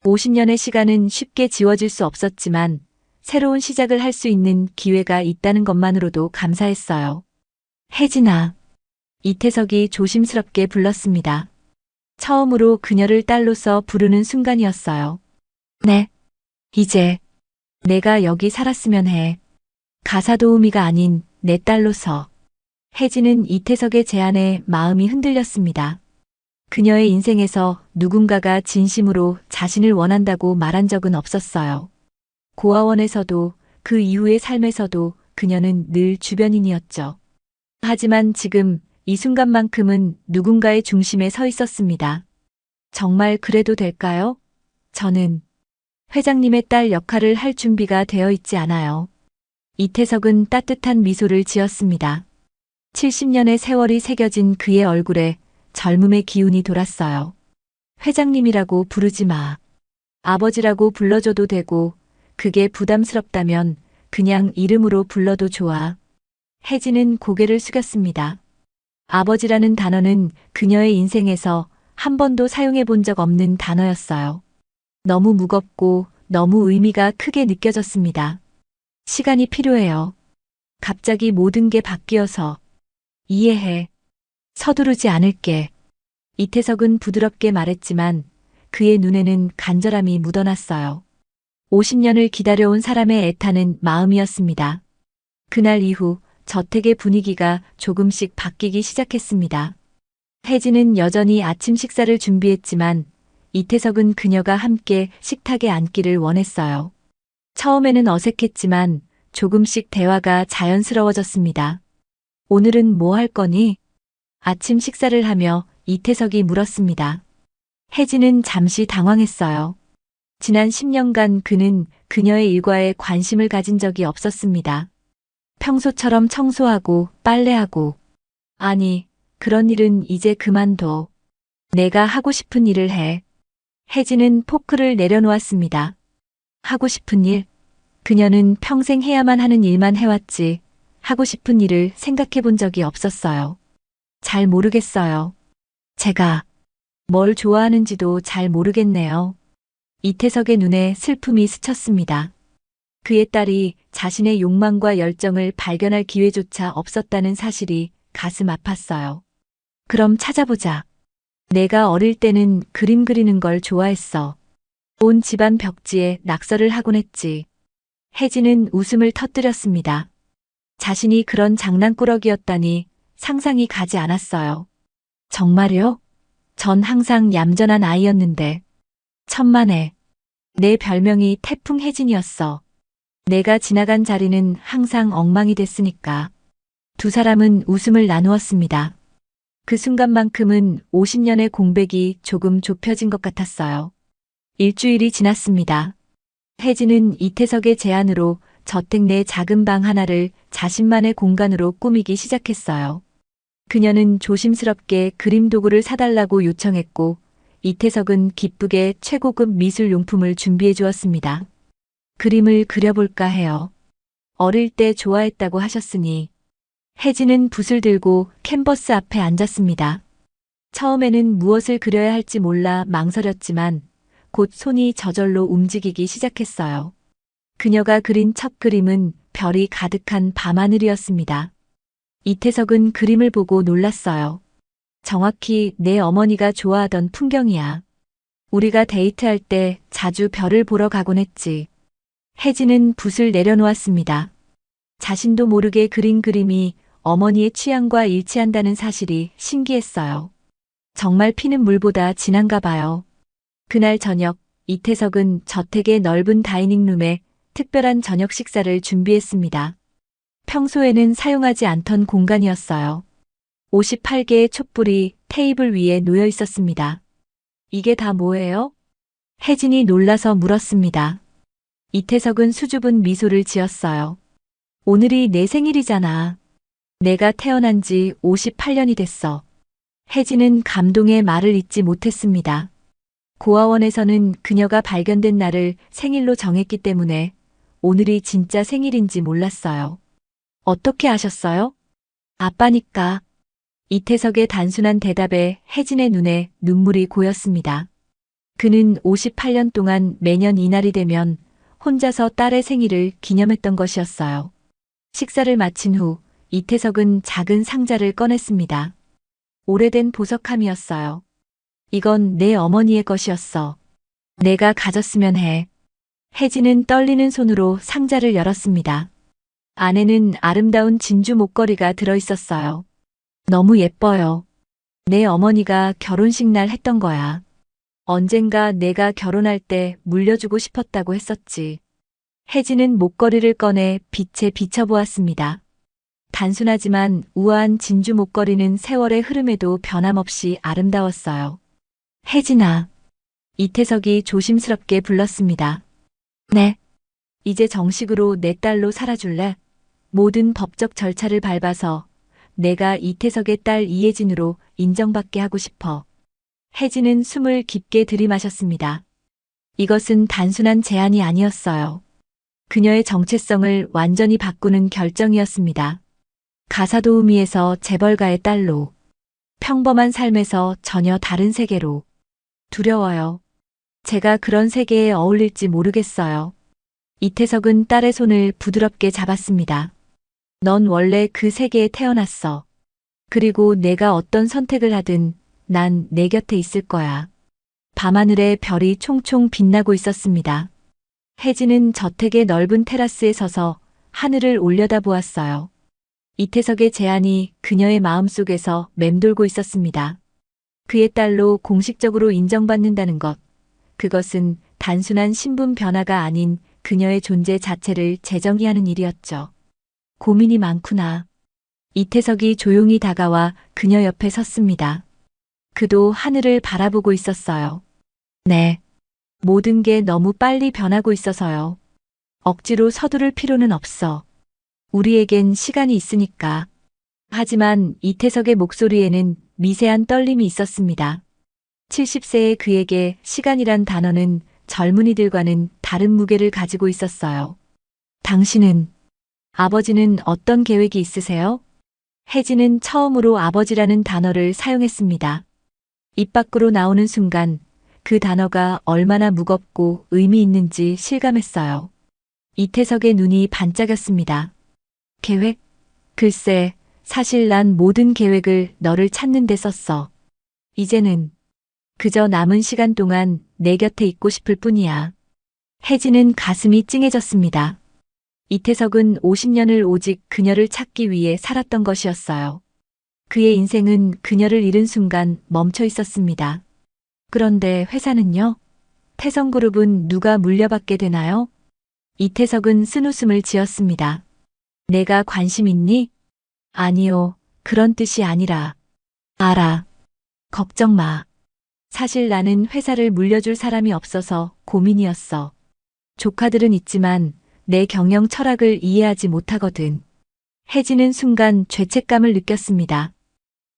50년의 시간은 쉽게 지워질 수 없었지만 새로운 시작을 할 수 있는 기회가 있다는 것만으로도 감사했어요. 혜진아. 이태석이 조심스럽게 불렀습니다. 처음으로 그녀를 딸로서 부르는 순간이었어요. 네. 이제 내가 여기 살았으면 해. 가사 도우미가 아닌 내 딸로서. 혜진은 이태석의 제안에 마음이 흔들렸습니다. 그녀의 인생에서 누군가가 진심으로 자신을 원한다고 말한 적은 없었어요. 고아원에서도 그 이후의 삶에서도 그녀는 늘 주변인이었죠. 하지만 지금 이 순간만큼은 누군가의 중심에 서 있었습니다. 정말 그래도 될까요? 저는 회장님의 딸 역할을 할 준비가 되어 있지 않아요. 이태석은 따뜻한 미소를 지었습니다. 70년의 세월이 새겨진 그의 얼굴에 젊음의 기운이 돌았어요. 회장님이라고 부르지 마. 아버지라고 불러줘도 되고 그게 부담스럽다면 그냥 이름으로 불러도 좋아. 혜진은 고개를 숙였습니다. 아버지라는 단어는 그녀의 인생에서 한 번도 사용해 본 적 없는 단어였어요. 너무 무겁고 너무 의미가 크게 느껴졌습니다. 시간이 필요해요. 갑자기 모든 게 바뀌어서 이해해. 서두르지 않을게. 이태석은 부드럽게 말했지만 그의 눈에는 간절함이 묻어났어요. 50년을 기다려온 사람의 애타는 마음이었습니다. 그날 이후 저택의 분위기가 조금씩 바뀌기 시작했습니다. 혜진은 여전히 아침 식사를 준비했지만 이태석은 그녀가 함께 식탁에 앉기를 원했어요. 처음에는 어색했지만 조금씩 대화가 자연스러워졌습니다. 오늘은 뭐 할 거니? 아침 식사를 하며 이태석이 물었습니다. 혜진은 잠시 당황했어요. 지난 10년간 그는 그녀의 일과에 관심을 가진 적이 없었습니다. 평소처럼 청소하고 빨래하고. 아니, 그런 일은 이제 그만둬. 내가 하고 싶은 일을 해. 혜진은 포크를 내려놓았습니다. 하고 싶은 일? 그녀는 평생 해야만 하는 일만 해왔지 하고 싶은 일을 생각해 본 적이 없었어요. 잘 모르겠어요. 제가 뭘 좋아하는지도 잘 모르겠네요. 이태석의 눈에 슬픔이 스쳤습니다. 그의 딸이 자신의 욕망과 열정을 발견할 기회조차 없었다는 사실이 가슴 아팠어요. 그럼 찾아보자. 내가 어릴 때는 그림 그리는 걸 좋아했어. 온 집안 벽지에 낙서를 하곤 했지. 혜진은 웃음을 터뜨렸습니다. 자신이 그런 장난꾸러기였다니 상상이 가지 않았어요. 정말요? 전 항상 얌전한 아이였는데. 천만에. 내 별명이 태풍 혜진이었어. 내가 지나간 자리는 항상 엉망이 됐으니까. 두 사람은 웃음을 나누었습니다. 그 순간만큼은 50년의 공백이 조금 좁혀진 것 같았어요. 일주일이 지났습니다. 혜진은 이태석의 제안으로 저택 내 작은 방 하나를 자신만의 공간으로 꾸미기 시작했어요. 그녀는 조심스럽게 그림 도구를 사달라고 요청했고 이태석은 기쁘게 최고급 미술 용품을 준비해 주었습니다. 그림을 그려볼까 해요. 어릴 때 좋아했다고 하셨으니. 혜진은 붓을 들고 캔버스 앞에 앉았습니다. 처음에는 무엇을 그려야 할지 몰라 망설였지만 곧 손이 저절로 움직이기 시작했어요. 그녀가 그린 첫 그림은 별이 가득한 밤하늘이었습니다. 이태석은 그림을 보고 놀랐어요. 정확히 내 어머니가 좋아하던 풍경이야. 우리가 데이트할 때 자주 별을 보러 가곤 했지. 혜진은 붓을 내려놓았습니다. 자신도 모르게 그린 그림이 어머니의 취향과 일치한다는 사실이 신기했어요. 정말 피는 물보다 진한가 봐요. 그날 저녁, 이태석은 저택의 넓은 다이닝룸에 특별한 저녁 식사를 준비했습니다. 평소에는 사용하지 않던 공간이었어요. 58개의 촛불이 테이블 위에 놓여 있었습니다. 이게 다 뭐예요? 혜진이 놀라서 물었습니다. 이태석은 수줍은 미소를 지었어요. 오늘이 내 생일이잖아. 내가 태어난 지 58년이 됐어. 혜진은 감동의 말을 잇지 못했습니다. 고아원에서는 그녀가 발견된 날을 생일로 정했기 때문에 오늘이 진짜 생일인지 몰랐어요. 어떻게 아셨어요? 아빠니까. 이태석의 단순한 대답에 혜진의 눈에 눈물이 고였습니다. 그는 58년 동안 매년 이날이 되면 혼자서 딸의 생일을 기념했던 것이었어요. 식사를 마친 후 이태석은 작은 상자를 꺼냈습니다. 오래된 보석함이었어요. 이건 내 어머니의 것이었어. 내가 가졌으면 해. 혜진은 떨리는 손으로 상자를 열었습니다. 안에는 아름다운 진주 목걸이가 들어있었어요. 너무 예뻐요. 내 어머니가 결혼식 날 했던 거야. 언젠가 내가 결혼할 때 물려주고 싶었다고 했었지. 혜진은 목걸이를 꺼내 빛에 비춰보았습니다. 단순하지만 우아한 진주 목걸이는 세월의 흐름에도 변함없이 아름다웠어요. 혜진아. 이태석이 조심스럽게 불렀습니다. 네. 이제 정식으로 내 딸로 살아줄래? 모든 법적 절차를 밟아서 내가 이태석의 딸 이혜진으로 인정받게 하고 싶어. 혜진은 숨을 깊게 들이마셨습니다. 이것은 단순한 제안이 아니었어요. 그녀의 정체성을 완전히 바꾸는 결정이었습니다. 가사도우미에서 재벌가의 딸로, 평범한 삶에서 전혀 다른 세계로. 두려워요. 제가 그런 세계에 어울릴지 모르겠어요. 이태석은 딸의 손을 부드럽게 잡았습니다. 넌 원래 그 세계에 태어났어. 그리고 내가 어떤 선택을 하든 난 내 곁에 있을 거야. 밤하늘에 별이 총총 빛나고 있었습니다. 혜진은 저택의 넓은 테라스에 서서 하늘을 올려다보았어요. 이태석의 제안이 그녀의 마음속에서 맴돌고 있었습니다. 그의 딸로 공식적으로 인정받는다는 것, 그것은 단순한 신분 변화가 아닌 그녀의 존재 자체를 재정의하는 일이었죠. 고민이 많구나. 이태석이 조용히 다가와 그녀 옆에 섰습니다. 그도 하늘을 바라보고 있었어요. 네. 모든 게 너무 빨리 변하고 있어서요. 억지로 서두를 필요는 없어. 우리에겐 시간이 있으니까. 하지만 이태석의 목소리에는 미세한 떨림이 있었습니다. 70세의 그에게 시간이란 단어는 젊은이들과는 다른 무게를 가지고 있었어요. 당신은, 아버지는 어떤 계획이 있으세요? 혜진은 처음으로 아버지라는 단어를 사용했습니다. 입 밖으로 나오는 순간 그 단어가 얼마나 무겁고 의미 있는지 실감했어요. 이태석의 눈이 반짝였습니다. 계획? 글쎄, 사실 난 모든 계획을 너를 찾는 데 썼어. 이제는 그저 남은 시간 동안 내 곁에 있고 싶을 뿐이야. 혜진은 가슴이 찡해졌습니다. 이태석은 50년을 오직 그녀를 찾기 위해 살았던 것이었어요. 그의 인생은 그녀를 잃은 순간 멈춰 있었습니다. 그런데 회사는요? 태성그룹은 누가 물려받게 되나요? 이태석은 쓴웃음을 지었습니다. 내가 관심 있니? 아니요, 그런 뜻이 아니라. 알아. 걱정 마. 사실 나는 회사를 물려줄 사람이 없어서 고민이었어. 조카들은 있지만 내 경영 철학을 이해하지 못하거든. 혜진은 순간 죄책감을 느꼈습니다.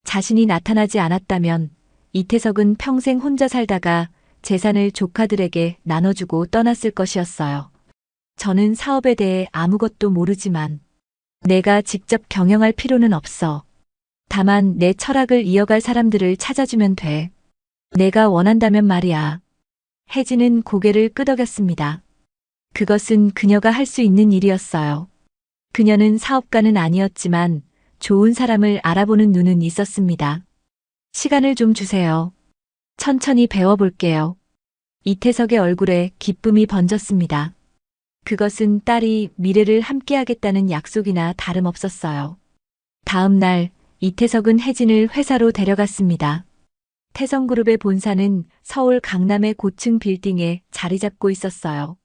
자신이 나타나지 않았다면 이태석은 평생 혼자 살다가 재산을 조카들에게 나눠주고 떠났을 것이었어요. 저는 사업에 대해 아무것도 모르지만 내가 직접 경영할 필요는 없어. 다만 내 철학을 이어갈 사람들을 찾아주면 돼. 내가 원한다면 말이야. 혜진은 고개를 끄덕였습니다. 그것은 그녀가 할 수 있는 일이었어요. 그녀는 사업가는 아니었지만 좋은 사람을 알아보는 눈은 있었습니다. 시간을 좀 주세요. 천천히 배워볼게요. 이태석의 얼굴에 기쁨이 번졌습니다. 그것은 딸이 미래를 함께하겠다는 약속이나 다름없었어요. 다음 날 이태석은 혜진을 회사로 데려갔습니다. 태성그룹의 본사는 서울 강남의 고층 빌딩에 자리 잡고 있었어요.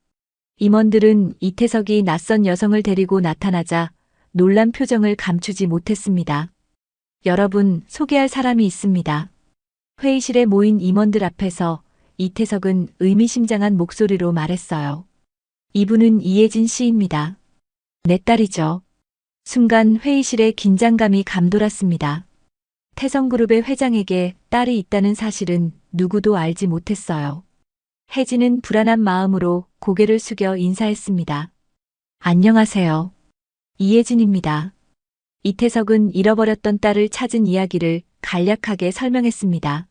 임원들은 이태석이 낯선 여성을 데리고 나타나자 놀란 표정을 감추지 못했습니다. 여러분, 소개할 사람이 있습니다. 회의실에 모인 임원들 앞에서 이태석은 의미심장한 목소리로 말했어요. 이분은 이혜진 씨입니다. 내 딸이죠. 순간 회의실에 긴장감이 감돌았습니다. 태성그룹의 회장에게 딸이 있다는 사실은 누구도 알지 못했어요. 혜진은 불안한 마음으로 고개를 숙여 인사했습니다. 안녕하세요. 이혜진입니다. 이태석은 잃어버렸던 딸을 찾은 이야기를 간략하게 설명했습니다.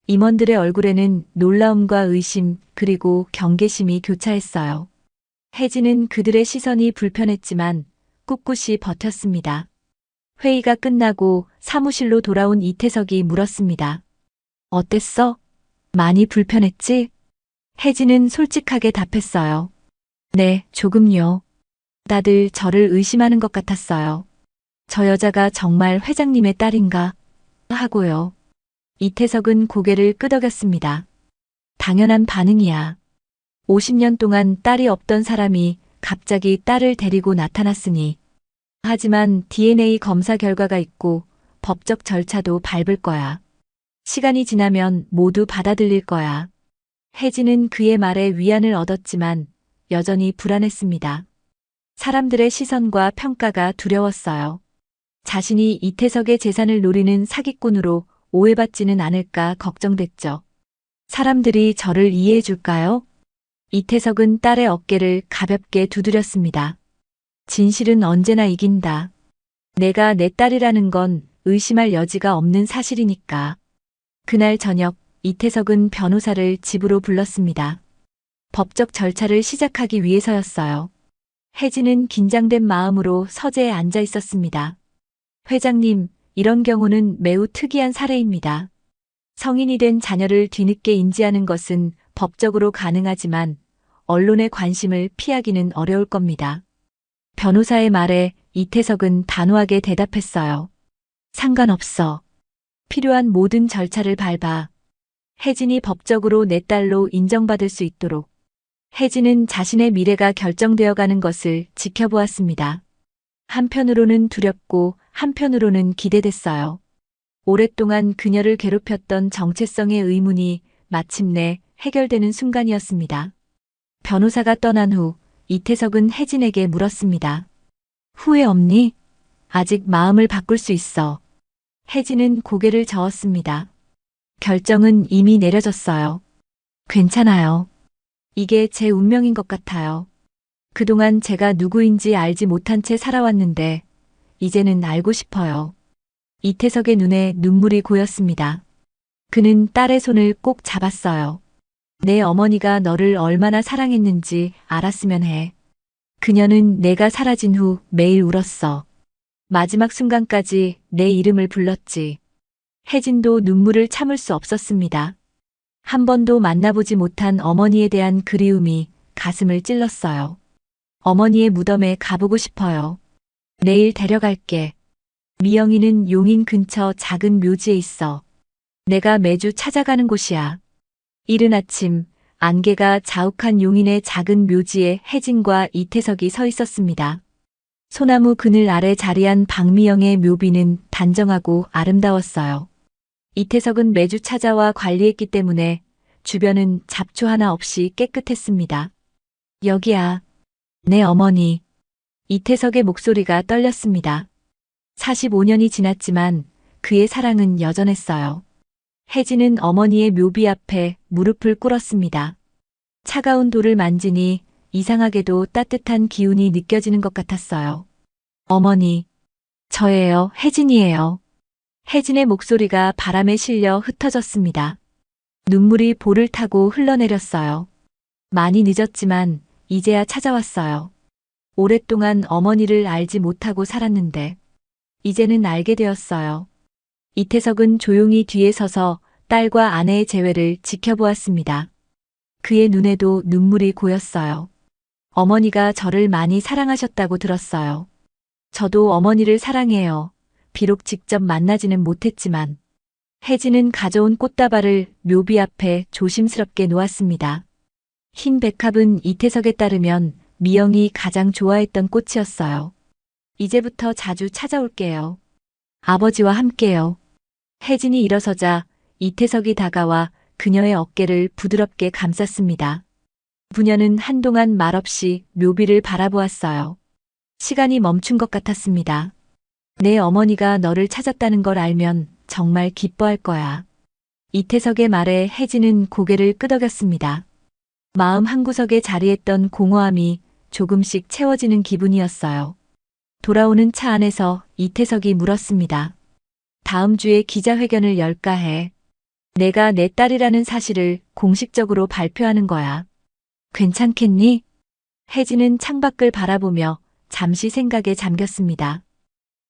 임원들의 얼굴에는 놀라움과 의심 그리고 경계심이 교차했어요. 혜진은 그들의 시선이 불편했지만 꿋꿋이 버텼습니다. 회의가 끝나고 사무실로 돌아온 이태석이 물었습니다. 어땠어? 많이 불편했지? 혜진은 솔직하게 답했어요. 네, 조금요. 다들 저를 의심하는 것 같았어요. 저 여자가 정말 회장님의 딸인가? 하고요. 이태석은 고개를 끄덕였습니다. 당연한 반응이야. 50년 동안 딸이 없던 사람이 갑자기 딸을 데리고 나타났으니. 하지만 DNA 검사 결과가 있고 법적 절차도 밟을 거야. 시간이 지나면 모두 받아들일 거야. 혜진은 그의 말에 위안을 얻었지만 여전히 불안했습니다. 사람들의 시선과 평가가 두려웠어요. 자신이 이태석의 재산을 노리는 사기꾼으로 오해받지는 않을까 걱정됐죠. 사람들이 저를 이해해 줄까요? 이태석은 딸의 어깨를 가볍게 두드렸습니다. 진실은 언제나 이긴다. 내가 내 딸이라는 건 의심할 여지가 없는 사실이니까. 그날 저녁 이태석은 변호사를 집으로 불렀습니다. 법적 절차를 시작하기 위해서였어요. 혜진은 긴장된 마음으로 서재에 앉아 있었습니다. 회장님, 이런 경우는 매우 특이한 사례입니다. 성인이 된 자녀를 뒤늦게 인지하는 것은 법적으로 가능하지만 언론의 관심을 피하기는 어려울 겁니다. 변호사의 말에 이태석은 단호하게 대답했어요. 상관없어. 필요한 모든 절차를 밟아. 혜진이 법적으로 내 딸로 인정받을 수 있도록. 혜진은 자신의 미래가 결정되어 가는 것을 지켜보았습니다. 한편으로는 두렵고 한편으로는 기대됐어요. 오랫동안 그녀를 괴롭혔던 정체성의 의문이 마침내 해결되는 순간이었습니다. 변호사가 떠난 후 이태석은 혜진에게 물었습니다. 후회 없니? 아직 마음을 바꿀 수 있어. 혜진은 고개를 저었습니다. 결정은 이미 내려졌어요. 괜찮아요. 이게 제 운명인 것 같아요. 그동안 제가 누구인지 알지 못한 채 살아왔는데 이제는 알고 싶어요. 이태석의 눈에 눈물이 고였습니다. 그는 딸의 손을 꼭 잡았어요. 내 어머니가 너를 얼마나 사랑했는지 알았으면 해. 그녀는 내가 사라진 후 매일 울었어. 마지막 순간까지 내 이름을 불렀지. 혜진도 눈물을 참을 수 없었습니다. 한 번도 만나보지 못한 어머니에 대한 그리움이 가슴을 찔렀어요. 어머니의 무덤에 가보고 싶어요. 내일 데려갈게. 미영이는 용인 근처 작은 묘지에 있어. 내가 매주 찾아가는 곳이야. 이른 아침 안개가 자욱한 용인의 작은 묘지에 혜진과 이태석이 서 있었습니다. 소나무 그늘 아래 자리한 박미영의 묘비는 단정하고 아름다웠어요. 이태석은 매주 찾아와 관리했기 때문에 주변은 잡초 하나 없이 깨끗했습니다. 여기야. 내 어머니. 이태석의 목소리가 떨렸습니다. 45년이 지났지만 그의 사랑은 여전했어요. 혜진은 어머니의 묘비 앞에 무릎을 꿇었습니다. 차가운 돌을 만지니 이상하게도 따뜻한 기운이 느껴지는 것 같았어요. 어머니, 저예요, 혜진이에요. 혜진의 목소리가 바람에 실려 흩어졌습니다. 눈물이 볼을 타고 흘러내렸어요. 많이 늦었지만 이제야 찾아왔어요. 오랫동안 어머니를 알지 못하고 살았는데 이제는 알게 되었어요. 이태석은 조용히 뒤에 서서 딸과 아내의 재회를 지켜보았습니다. 그의 눈에도 눈물이 고였어요. 어머니가 저를 많이 사랑하셨다고 들었어요. 저도 어머니를 사랑해요. 비록 직접 만나지는 못했지만. 혜진은 가져온 꽃다발을 묘비 앞에 조심스럽게 놓았습니다. 흰 백합은 이태석에 따르면 미영이 가장 좋아했던 꽃이었어요. 이제부터 자주 찾아올게요. 아버지와 함께요. 혜진이 일어서자 이태석이 다가와 그녀의 어깨를 부드럽게 감쌌습니다. 부녀는 한동안 말없이 묘비를 바라보았어요. 시간이 멈춘 것 같았습니다. 내 어머니가 너를 찾았다는 걸 알면 정말 기뻐할 거야. 이태석의 말에 혜진은 고개를 끄덕였습니다. 마음 한구석에 자리했던 공허함이 조금씩 채워지는 기분이었어요. 돌아오는 차 안에서 이태석이 물었습니다. 다음 주에 기자회견을 열까 해. 내가 내 딸이라는 사실을 공식적으로 발표하는 거야. 괜찮겠니? 혜진은 창밖을 바라보며 잠시 생각에 잠겼습니다.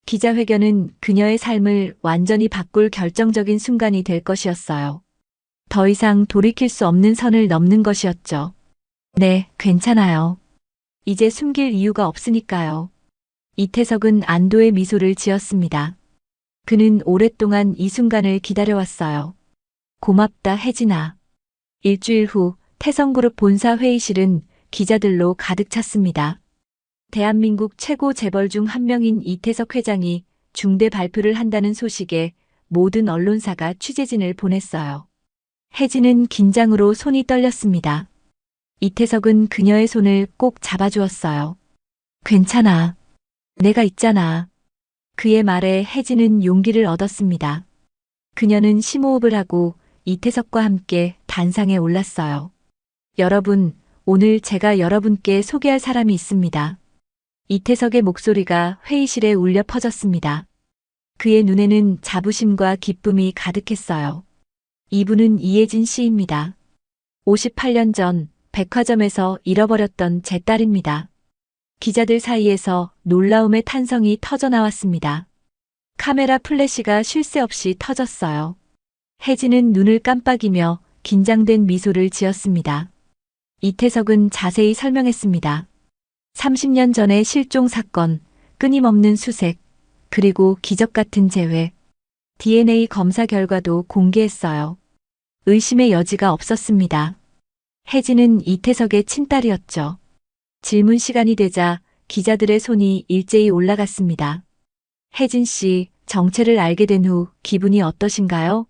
기자회견은 그녀의 삶을 완전히 바꿀 결정적인 순간이 될 것이었어요. 더 이상 돌이킬 수 없는 선을 넘는 것이었죠. 네, 괜찮아요. 이제 숨길 이유가 없으니까요. 이태석은 안도의 미소를 지었습니다. 그는 오랫동안 이 순간을 기다려왔어요. 고맙다, 혜진아. 일주일 후 태성그룹 본사 회의실은 기자들로 가득 찼습니다. 대한민국 최고 재벌 중 한 명인 이태석 회장이 중대 발표를 한다는 소식에 모든 언론사가 취재진을 보냈어요. 혜진은 긴장으로 손이 떨렸습니다. 이태석은 그녀의 손을 꼭 잡아주었어요. 괜찮아. 내가 있잖아. 그의 말에 혜진은 용기를 얻었습니다. 그녀는 심호흡을 하고 이태석과 함께 단상에 올랐어요. 여러분, 오늘 제가 여러분께 소개할 사람이 있습니다. 이태석의 목소리가 회의실에 울려 퍼졌습니다. 그의 눈에는 자부심과 기쁨이 가득했어요. 이분은 이혜진 씨입니다. 58년 전 백화점에서 잃어버렸던 제 딸입니다. 기자들 사이에서 놀라움의 탄성이 터져나왔습니다. 카메라 플래시가 쉴 새 없이 터졌어요. 혜진은 눈을 깜빡이며 긴장된 미소를 지었습니다. 이태석은 자세히 설명했습니다. 30년 전의 실종 사건, 끊임없는 수색, 그리고 기적 같은 재회. DNA 검사 결과도 공개했어요. 의심의 여지가 없었습니다. 혜진은 이태석의 친딸이었죠. 질문 시간이 되자 기자들의 손이 일제히 올라갔습니다. 혜진 씨, 정체를 알게 된 후 기분이 어떠신가요?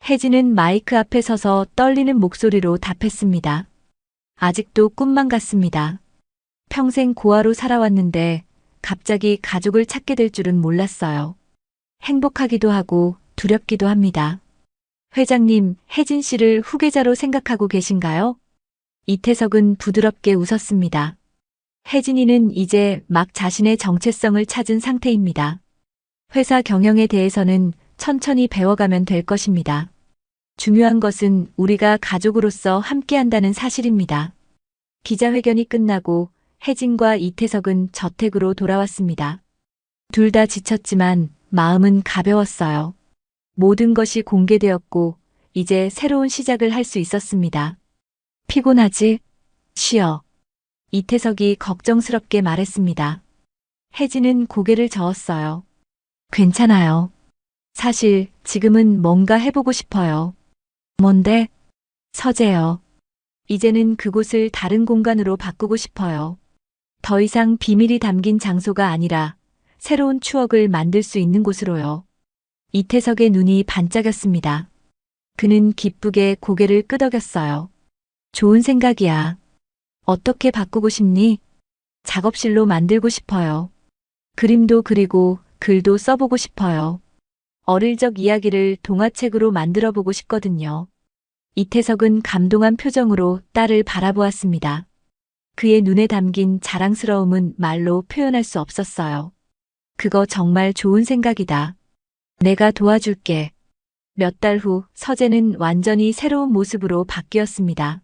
혜진은 마이크 앞에 서서 떨리는 목소리로 답했습니다. 아직도 꿈만 같습니다. 평생 고아로 살아왔는데 갑자기 가족을 찾게 될 줄은 몰랐어요. 행복하기도 하고 두렵기도 합니다. 회장님, 혜진 씨를 후계자로 생각하고 계신가요? 이태석은 부드럽게 웃었습니다. 혜진이는 이제 막 자신의 정체성을 찾은 상태입니다. 회사 경영에 대해서는 천천히 배워가면 될 것입니다. 중요한 것은 우리가 가족으로서 함께한다는 사실입니다. 기자회견이 끝나고 혜진과 이태석은 저택으로 돌아왔습니다. 둘 다 지쳤지만 마음은 가벼웠어요. 모든 것이 공개되었고 이제 새로운 시작을 할 수 있었습니다. 피곤하지? 쉬어. 이태석이 걱정스럽게 말했습니다. 혜진은 고개를 저었어요. 괜찮아요. 사실 지금은 뭔가 해보고 싶어요. 뭔데? 서재요. 이제는 그곳을 다른 공간으로 바꾸고 싶어요. 더 이상 비밀이 담긴 장소가 아니라 새로운 추억을 만들 수 있는 곳으로요. 이태석의 눈이 반짝였습니다. 그는 기쁘게 고개를 끄덕였어요. 좋은 생각이야. 어떻게 바꾸고 싶니? 작업실로 만들고 싶어요. 그림도 그리고 글도 써보고 싶어요. 어릴 적 이야기를 동화책으로 만들어 보고 싶거든요. 이태석은 감동한 표정으로 딸을 바라보았습니다. 그의 눈에 담긴 자랑스러움은 말로 표현할 수 없었어요. 그거 정말 좋은 생각이다. 내가 도와줄게. 몇 달 후 서재는 완전히 새로운 모습으로 바뀌었습니다.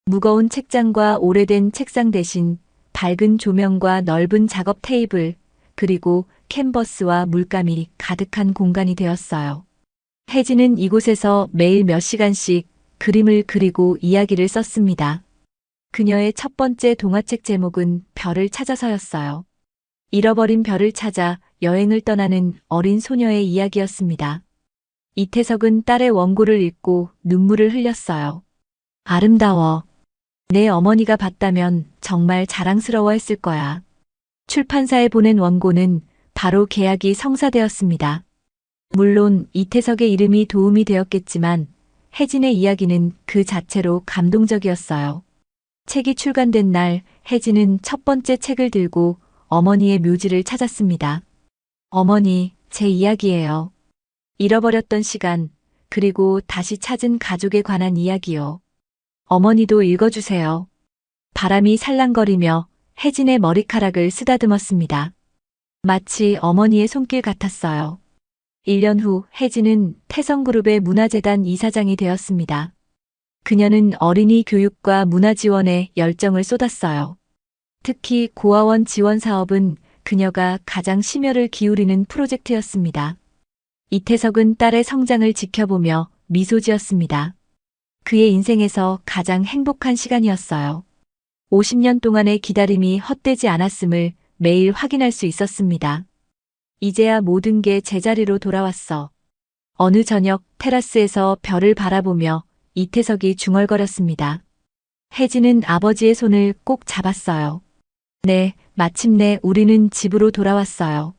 무거운 책장과 오래된 책상 대신 밝은 조명과 넓은 작업 테이블, 그리고 캔버스와 물감이 가득한 공간이 되었어요. 혜진은 이곳에서 매일 몇 시간씩 그림을 그리고 이야기를 썼습니다. 그녀의 첫 번째 동화책 제목은 별을 찾아서였어요. 잃어버린 별을 찾아 여행을 떠나는 어린 소녀의 이야기였습니다. 이태석은 딸의 원고를 읽고 눈물을 흘렸어요. 아름다워. 내 어머니가 봤다면 정말 자랑스러워했을 거야. 출판사에 보낸 원고는 바로 계약이 성사되었습니다. 물론 이태석의 이름이 도움이 되었겠지만 혜진의 이야기는 그 자체로 감동적이었어요. 책이 출간된 날 혜진은 첫 번째 책을 들고 어머니의 묘지를 찾았습니다. 어머니, 제 이야기예요. 잃어버렸던 시간, 그리고 다시 찾은 가족에 관한 이야기요. 어머니도 읽어주세요. 바람이 살랑거리며 혜진의 머리카락을 쓰다듬었습니다. 마치 어머니의 손길 같았어요. 1년 후 혜진은 태성그룹의 문화재단 이사장이 되었습니다. 그녀는 어린이 교육과 문화 지원에 열정을 쏟았어요. 특히 고아원 지원 사업은 그녀가 가장 심혈을 기울이는 프로젝트였습니다. 이태석은 딸의 성장을 지켜보며 미소 지었습니다. 그의 인생에서 가장 행복한 시간이었어요. 50년 동안의 기다림이 헛되지 않았음을 매일 확인할 수 있었습니다. 이제야 모든 게 제자리로 돌아왔어. 어느 저녁 테라스에서 별을 바라보며 이태석이 중얼거렸습니다. 혜진은 아버지의 손을 꼭 잡았어요. 네, 마침내 우리는 집으로 돌아왔어요.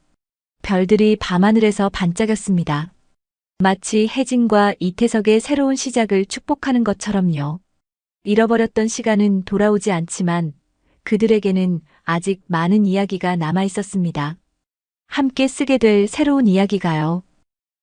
별들이 밤하늘에서 반짝였습니다. 마치 혜진과 이태석의 새로운 시작을 축복하는 것처럼요. 잃어버렸던 시간은 돌아오지 않지만 그들에게는 아직 많은 이야기가 남아 있었습니다. 함께 쓰게 될 새로운 이야기가요.